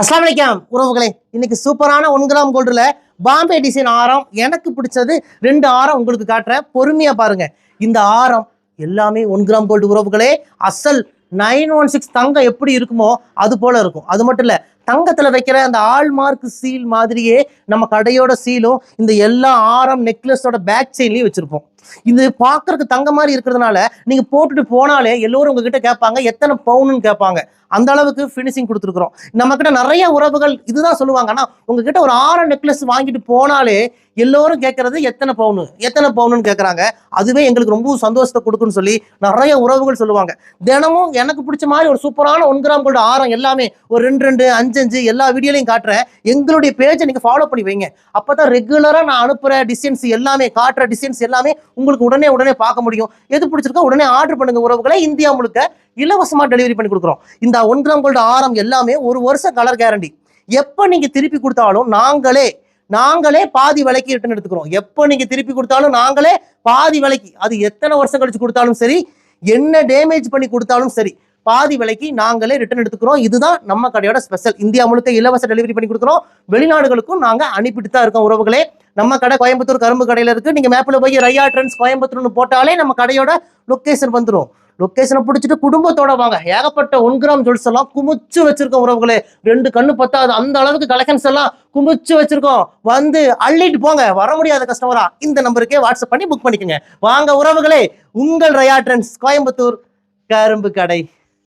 அஸ்ஸலாமு அலைக்கும் உறவுகளே, இன்னைக்கு சூப்பரான 1 கிராம் கோல்டுல பாம்பே டிசைன் ஆரம் எனக்கு பிடிச்சது 2 ஆரம் உங்களுக்கு காட்டுறேன். பொறுமையா பாருங்க. இந்த ஆரம் எல்லாமே 1 கிராம் கோல்டு உறவுகளே. அசல் 916 தங்கம் எப்படி இருக்குமோ அது போல இருக்கும். அது மட்டும் இல்ல, தங்கத்துல வைக்கிற அந்த ஆல்மார்க் சீல் மாதிரியே நம்ம கடையோட சீலும் இந்த எல்லா ஆரம் நெக்லஸோட பேக் செயின்லயும் வச்சிருப்போம். இது பாக்குறதுக்கு தங்க மாதிரி இருக்கிறதுனால நீங்க போட்டுட்டு போனாலே எல்லோரும் உங்ககிட்ட கேட்பாங்க எத்தனை பவுன்னு கேட்பாங்க. அந்த அளவுக்கு ஃபினிஷிங் கொடுத்துருக்குறோம். நம்ம கிட்ட நிறைய உறவுகள் இதுதான் சொல்லுவாங்க. ஆனா உங்ககிட்ட ஒரு ஆரம் நெக்லஸ் வாங்கிட்டு போனாலே எல்லோரும் கேட்கறது எத்தனை பவுனுன்னு கேட்கறாங்க. அதுவே எங்களுக்கு ரொம்ப சந்தோஷத்தை கொடுக்குன்னு சொல்லி நிறைய உறவுகள் சொல்லுவாங்க. தினமும் எனக்கு பிடிச்ச மாதிரி ஒரு சூப்பரான 1 கிராம் கோல்டு ஆரம் எல்லாமே ஒரு 2 5 எல்லா வீடியோலையும் காட்டுறேன். எங்களுடைய பேஜை நீங்க ஃபாலோ பண்ணி வைங்க. அப்பதான் ரெகுலரா நான் அனுப்புற டிசைன்ஸ் எல்லாமே, காட்டுற டிசைன்ஸ் எல்லாமே உங்களுக்கு உடனே பார்க்க முடியும். எது பிடிச்சிருக்கோ உடனே ஆர்டர் பண்ணுங்க உறவுகளை. இந்தியா முழுக்க இலவசமா டெலிவரி பண்ணி கொடுக்குறோம். இந்த 1 கிராம் கோல்டு ஆரம் எல்லாமே 1 வருஷம் கலர் கேரண்டி. எப்ப நீங்க திருப்பி கொடுத்தாலும் நாங்களே பாதி விலைக்கு ரிட்டர்ன் எடுத்துக்கிறோம். எப்போ நீங்க திருப்பி கொடுத்தாலும் நாங்களே பாதி விலைக்கு, அது எத்தனை வருஷம் கழிச்சு கொடுத்தாலும் சரி, என்ன டேமேஜ் பண்ணி கொடுத்தாலும் சரி, பாதி விலைக்கு நாங்களே ரிட்டர்ன் எடுத்துக்கிறோம். இதுதான் நம்ம கடையோட ஸ்பெஷல். இந்தியா முழுக்க இலவச டெலிவரி பண்ணி கொடுக்குறோம். வெளிநாடுகளுக்கும் நாங்க அனுப்பிட்டு தான் இருக்கோம் உறவுகளே. நம்ம கடை கோயம்புத்தூர் கரும்பு கடையில இருக்கு. நீங்க மேப்ல போய் ரையா ட்ரெண்ட்ஸ் கோயம்புத்தூர்னு போட்டாலே நம்ம கடையோட லொகேஷன் வந்துடும். லொகேஷனை பிடிச்சிட்டு குடும்பத்தோட வாங்க. ஏகப்பட்ட 1 கிராம் ஜுவல்ஸ் எல்லாம் குமிச்சு வச்சிருக்கோம் உறவுகளே. 2 கண்ணு பத்தாது அந்த அளவுக்கு கலெக்ஷன்ஸ் எல்லாம் குமிச்சு வச்சிருக்கோம். வந்து அள்ளிட்டு போங்க. வர முடியாத கஸ்டமரா இந்த நம்பருக்கே வாட்ஸ்அப் பண்ணி புக் பண்ணிக்கோங்க. வாங்க உறவுகளே, உங்கள் ரையா ட்ரெண்ட்ஸ் கோயம்புத்தூர் கரும்பு கடை.